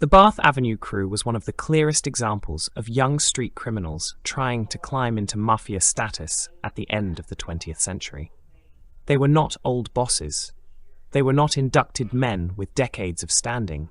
The Bath Avenue crew was one of the clearest examples of young street criminals trying to climb into mafia status at the end of the 20th century. They were not old bosses. They were not inducted men with decades of standing.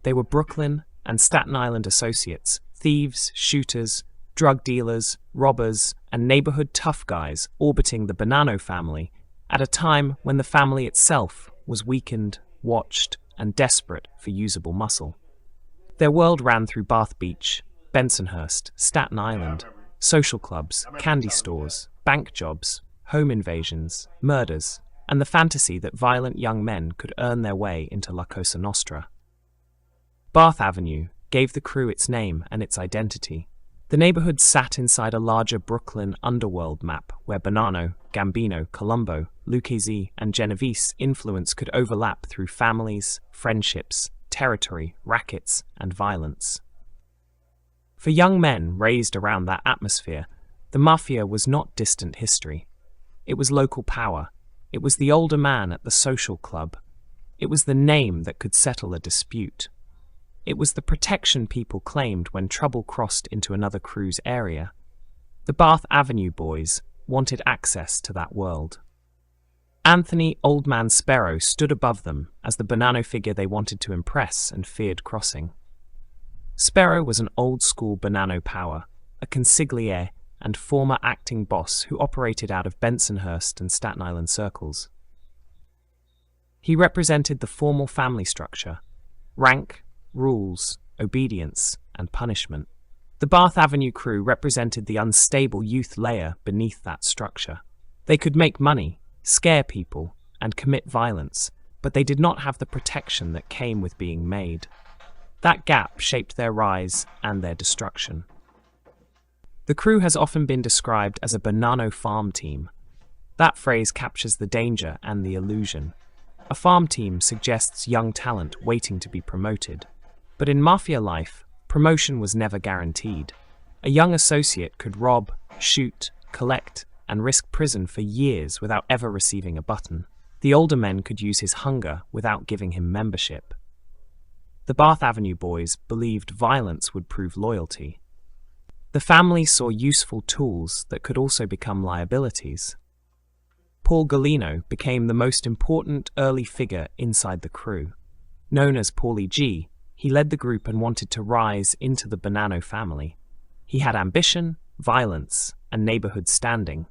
They were Brooklyn and Staten Island associates, thieves, shooters, drug dealers, robbers, and neighborhood tough guys orbiting the Bonanno family at a time when the family itself was weakened, watched, and desperate for usable muscle. Their world ran through Bath Beach, Bensonhurst, Staten Island, social clubs, candy stores, bank jobs, home invasions, murders, and the fantasy that violent young men could earn their way into La Cosa Nostra. Bath Avenue gave the crew its name and its identity. The neighborhood sat inside a larger Brooklyn underworld map where Bonanno, Gambino, Colombo, Lucchese, and Genovese influence could overlap through families, friendships, territory, rackets, and violence. For young men raised around that atmosphere, the mafia was not distant history. It was local power. It was the older man at the social club. It was the name that could settle a dispute. It was the protection people claimed when trouble crossed into another crew's area. The Bath Avenue boys wanted access to that world. Anthony Old Man Sparrow stood above them as the Bonanno figure they wanted to impress and feared crossing. Sparrow was an old-school Bonanno power, a consigliere and former acting boss who operated out of Bensonhurst and Staten Island circles. He represented the formal family structure: rank, rules, obedience, and punishment. The Bath Avenue crew represented the unstable youth layer beneath that structure. They could make money, scare people, and commit violence, but they did not have the protection that came with being made. That gap shaped their rise and their destruction. The crew has often been described as a Bonanno farm team. That phrase captures the danger and the illusion. A farm team suggests young talent waiting to be promoted. But in mafia life, promotion was never guaranteed. A young associate could rob, shoot, collect, and risk prison for years without ever receiving a button. The older men could use his hunger without giving him membership. The Bath Avenue boys believed violence would prove loyalty. The family saw useful tools that could also become liabilities. Paul Galino became the most important early figure inside the crew. Known as Paulie G, he led the group and wanted to rise into the Bonanno family. He had ambition, violence, and neighborhood standing.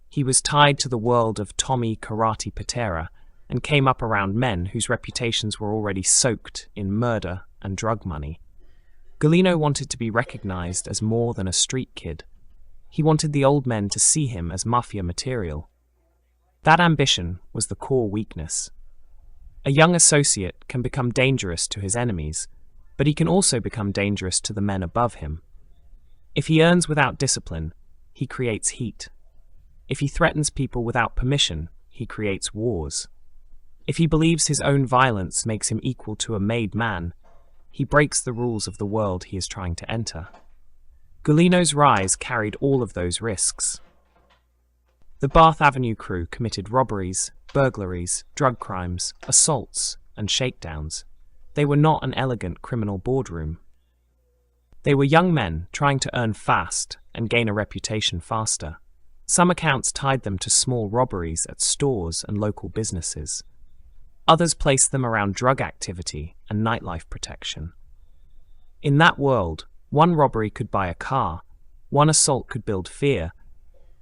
He was tied to the world of Tommy Karate Patera and came up around men whose reputations were already soaked in murder and drug money. Galino wanted to be recognized as more than a street kid. He wanted the old men to see him as mafia material. That ambition was the core weakness. A young associate can become dangerous to his enemies, but he can also become dangerous to the men above him. If he earns without discipline, he creates heat. If he threatens people without permission, he creates wars. If he believes his own violence makes him equal to a made man, he breaks the rules of the world he is trying to enter. Galino's rise carried all of those risks. The Bath Avenue crew committed robberies, burglaries, drug crimes, assaults, and shakedowns. They were not an elegant criminal boardroom. They were young men trying to earn fast and gain a reputation faster. Some accounts tied them to small robberies at stores and local businesses. Others placed them around drug activity and nightlife protection. In that world, one robbery could buy a car, one assault could build fear,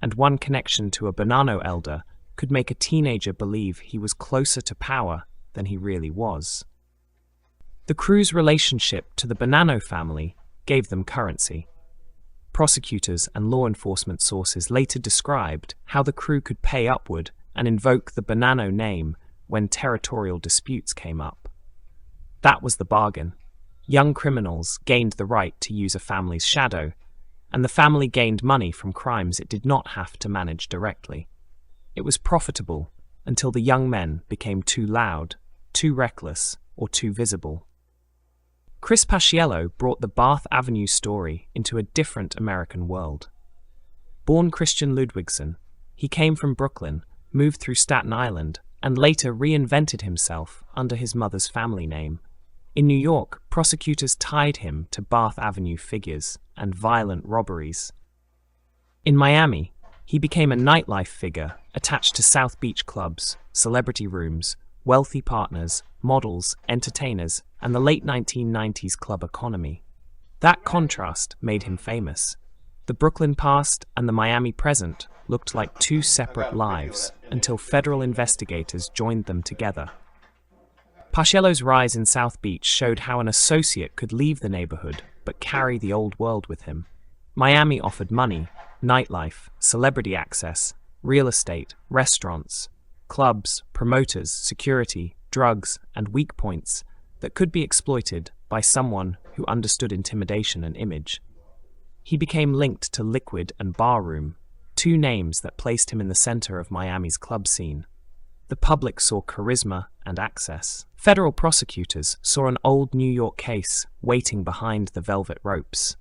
and one connection to a Bonanno elder could make a teenager believe he was closer to power than he really was. The crew's relationship to the Bonanno family gave them currency. Prosecutors and law enforcement sources later described how the crew could pay upward and invoke the Bonanno name when territorial disputes came up. That was the bargain. Young criminals gained the right to use a family's shadow, and the family gained money from crimes it did not have to manage directly. It was profitable until the young men became too loud, too reckless, or too visible. Chris Paciello brought the Bath Avenue story into a different American world. Born Christian Ludwigson, he came from Brooklyn, moved through Staten Island, and later reinvented himself under his mother's family name. In New York, prosecutors tied him to Bath Avenue figures and violent robberies. In Miami, he became a nightlife figure attached to South Beach clubs, celebrity rooms, wealthy partners, models, entertainers, and the late 1990s club economy. That contrast made him famous. The Brooklyn past and the Miami present looked like two separate lives until federal investigators joined them together. Paciello's rise in South Beach showed how an associate could leave the neighborhood but carry the old world with him. Miami offered money, nightlife, celebrity access, real estate, restaurants, clubs, promoters, security, drugs, and weak points that could be exploited by someone who understood intimidation and image. He became linked to Liquid and Barroom, two names that placed him in the center of Miami's club scene. The public saw charisma and access. Federal prosecutors saw an old New York case waiting behind the velvet ropes.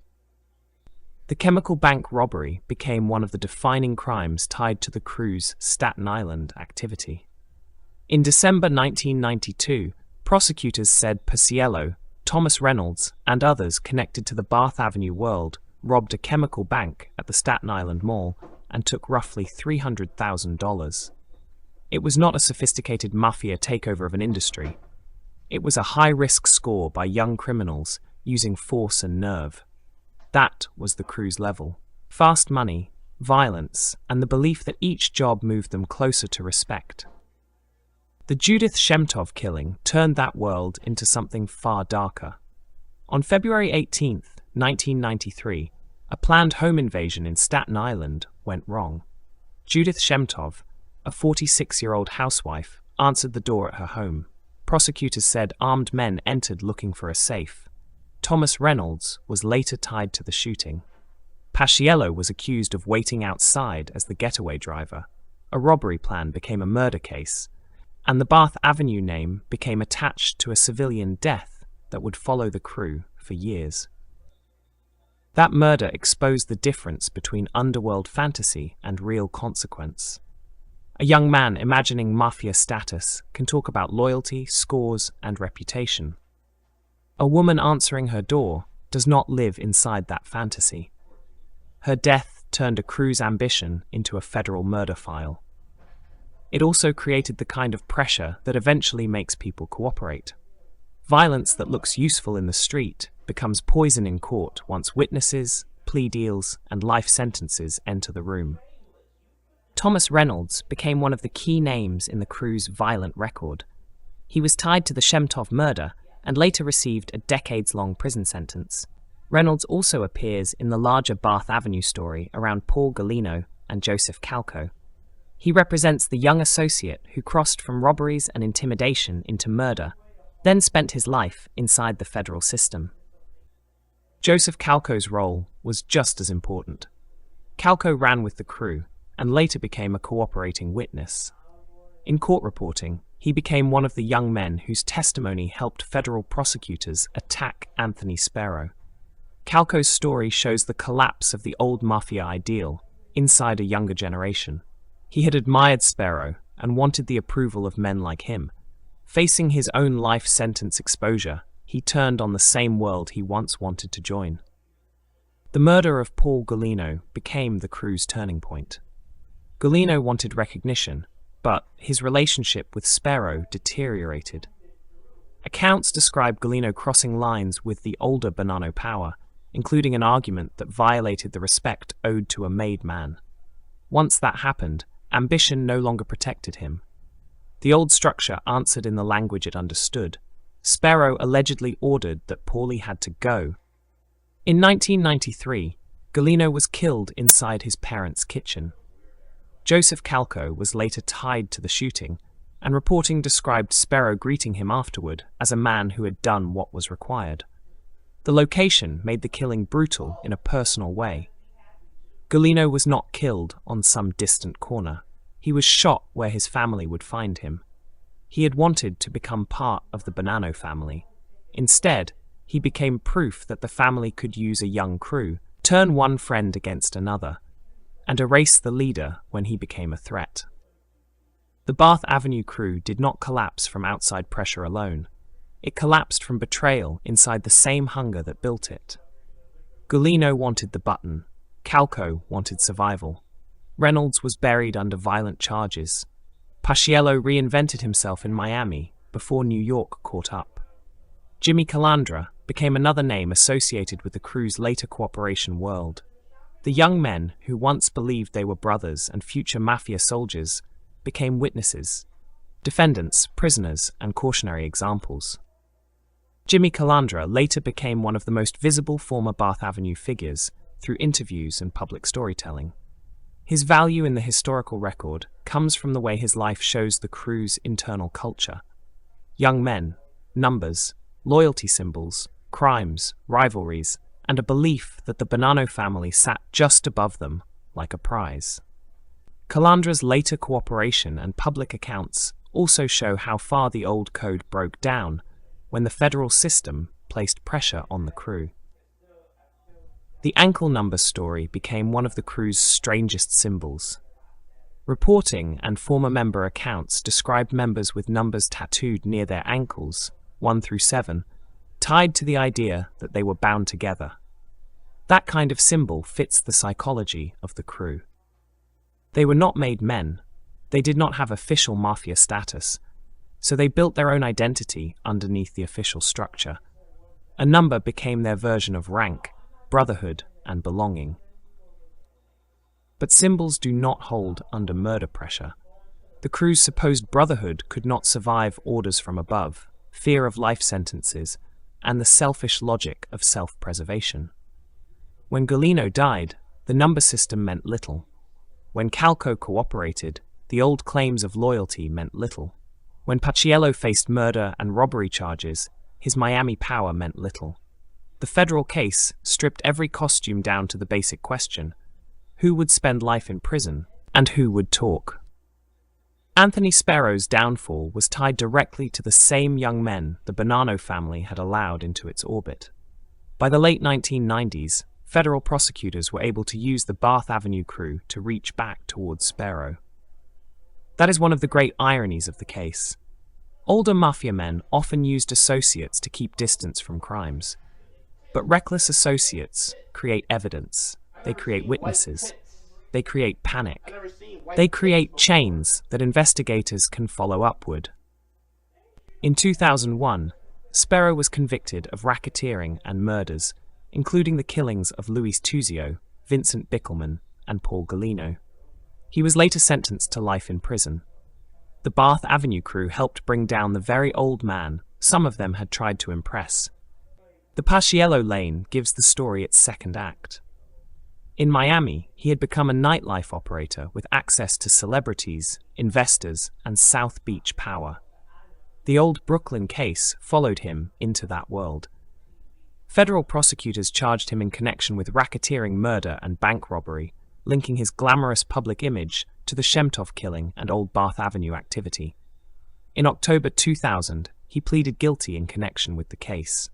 The chemical bank robbery became one of the defining crimes tied to the crew's Staten Island activity. In December 1992, prosecutors said Paciello, Thomas Reynolds, and others connected to the Bath Avenue world robbed a chemical bank at the Staten Island Mall and took roughly $300,000. It was not a sophisticated mafia takeover of an industry. It was a high-risk score by young criminals using force and nerve. That was the crew's level. Fast money, violence, and the belief that each job moved them closer to respect. The Judith Shemtov killing turned that world into something far darker. On February 18, 1993, a planned home invasion in Staten Island went wrong. Judith Shemtov, a 46-year-old housewife, answered the door at her home. Prosecutors said armed men entered looking for a safe. Thomas Reynolds was later tied to the shooting. Paciello was accused of waiting outside as the getaway driver. A robbery plan became a murder case, and the Bath Avenue name became attached to a civilian death that would follow the crew for years. That murder exposed the difference between underworld fantasy and real consequence. A young man imagining mafia status can talk about loyalty, scores, and reputation. A woman answering her door does not live inside that fantasy. Her death turned a crew's ambition into a federal murder file. It also created the kind of pressure that eventually makes people cooperate. Violence that looks useful in the street becomes poison in court once witnesses, plea deals, and life sentences enter the room. Thomas Reynolds became one of the key names in the crew's violent record. He was tied to the Shemtov murder and later received a decades-long prison sentence. Reynolds also appears in the larger Bath Avenue story around Paul Galino and Joseph Calco. He represents the young associate who crossed from robberies and intimidation into murder, then spent his life inside the federal system. Joseph Calco's role was just as important. Calco ran with the crew and later became a cooperating witness. In court reporting, he became one of the young men whose testimony helped federal prosecutors attack Anthony Sparrow. Calco's story shows the collapse of the old mafia ideal inside a younger generation. He had admired Sparrow and wanted the approval of men like him. Facing his own life sentence exposure, he turned on the same world he once wanted to join. The murder of Paul Galino became the crew's turning point. Galino wanted recognition, but his relationship with Sparrow deteriorated. Accounts describe Galino crossing lines with the older Bonanno power, including an argument that violated the respect owed to a made man. Once that happened, ambition no longer protected him. The old structure answered in the language it understood. Sparrow allegedly ordered that Paulie had to go. In 1993, Galino was killed inside his parents' kitchen. Joseph Calco was later tied to the shooting, and reporting described Sparrow greeting him afterward as a man who had done what was required. The location made the killing brutal in a personal way. Galino was not killed on some distant corner. He was shot where his family would find him. He had wanted to become part of the Bonanno family. Instead, he became proof that the family could use a young crew, turn one friend against another, and erase the leader when he became a threat. The Bath Avenue crew did not collapse from outside pressure alone. It collapsed from betrayal inside the same hunger that built it. Gulino wanted the button. Calco wanted survival. Reynolds was buried under violent charges. Paciello reinvented himself in Miami before New York caught up. Jimmy Calandra became another name associated with the crew's later cooperation world. The young men who once believed they were brothers and future mafia soldiers became witnesses, defendants, prisoners, and cautionary examples. Jimmy Calandra later became one of the most visible former Bath Avenue figures through interviews and public storytelling. His value in the historical record comes from the way his life shows the crew's internal culture. Young men, numbers, loyalty symbols, crimes, rivalries, and a belief that the Bonanno family sat just above them like a prize. Calandra's later cooperation and public accounts also show how far the old code broke down when the federal system placed pressure on the crew. The ankle number story became one of the crew's strangest symbols. Reporting and former member accounts described members with numbers tattooed near their ankles, 1 through 7, tied to the idea that they were bound together. That kind of symbol fits the psychology of the crew. They were not made men. They did not have official mafia status, so they built their own identity underneath the official structure. A number became their version of rank, brotherhood, and belonging. But symbols do not hold under murder pressure. The crew's supposed brotherhood could not survive orders from above, fear of life sentences, and the selfish logic of self-preservation. When Gulino died, the number system meant little. When Calco cooperated, the old claims of loyalty meant little. When Paciello faced murder and robbery charges, his Miami power meant little. The federal case stripped every costume down to the basic question: who would spend life in prison, and who would talk? Anthony Sparrow's downfall was tied directly to the same young men the Bonanno family had allowed into its orbit. By the late 1990s, federal prosecutors were able to use the Bath Avenue crew to reach back towards Sparrow. That is one of the great ironies of the case. Older mafia men often used associates to keep distance from crimes. But reckless associates create evidence, they create witnesses, they create panic, they create chains that investigators can follow upward. In 2001, Sparrow was convicted of racketeering and murders, including the killings of Luis Tuzio, Vincent Bickelman, and Paul Gulino. He was later sentenced to life in prison. The Bath Avenue crew helped bring down the very old man some of them had tried to impress. The Paciello lane gives the story its second act. In Miami, he had become a nightlife operator with access to celebrities, investors, and South Beach power. The old Brooklyn case followed him into that world. Federal prosecutors charged him in connection with racketeering, murder, and bank robbery, linking his glamorous public image to the Shemtov killing and Old Bath Avenue activity. In October 2000, he pleaded guilty in connection with the case.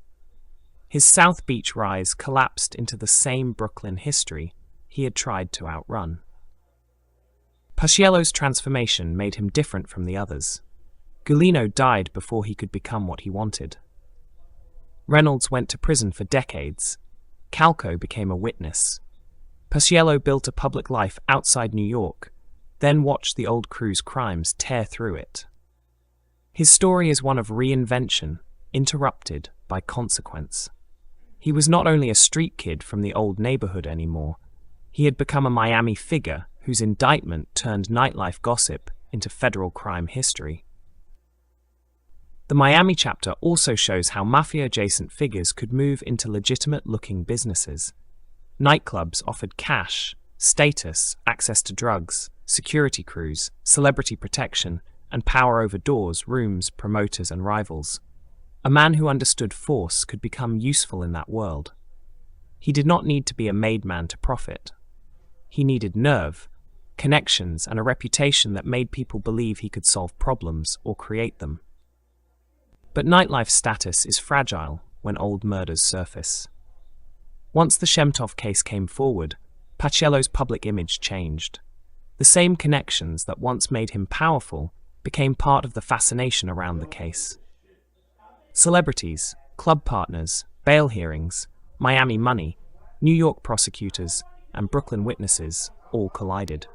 His South Beach rise collapsed into the same Brooklyn history he had tried to outrun. Paciello's transformation made him different from the others. Gulino died before he could become what he wanted. Reynolds went to prison for decades. Calco became a witness. Paciello built a public life outside New York, then watched the old crew's crimes tear through it. His story is one of reinvention, interrupted by consequence. He was not only a street kid from the old neighborhood anymore, he had become a Miami figure whose indictment turned nightlife gossip into federal crime history. The Miami chapter also shows how mafia-adjacent figures could move into legitimate-looking businesses. Nightclubs offered cash, status, access to drugs, security crews, celebrity protection, and power over doors, rooms, promoters, and rivals. A man who understood force could become useful in that world. He did not need to be a made man to profit. He needed nerve, connections, and a reputation that made people believe he could solve problems or create them. But nightlife status is fragile when old murders surface. Once the Shemtov case came forward, Paciello's public image changed. The same connections that once made him powerful became part of the fascination around the case. Celebrities, club partners, bail hearings, Miami money, New York prosecutors, and Brooklyn witnesses all collided.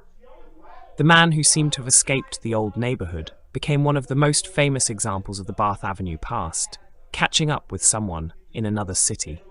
The man who seemed to have escaped the old neighborhood became one of the most famous examples of the Bath Avenue past, catching up with someone in another city.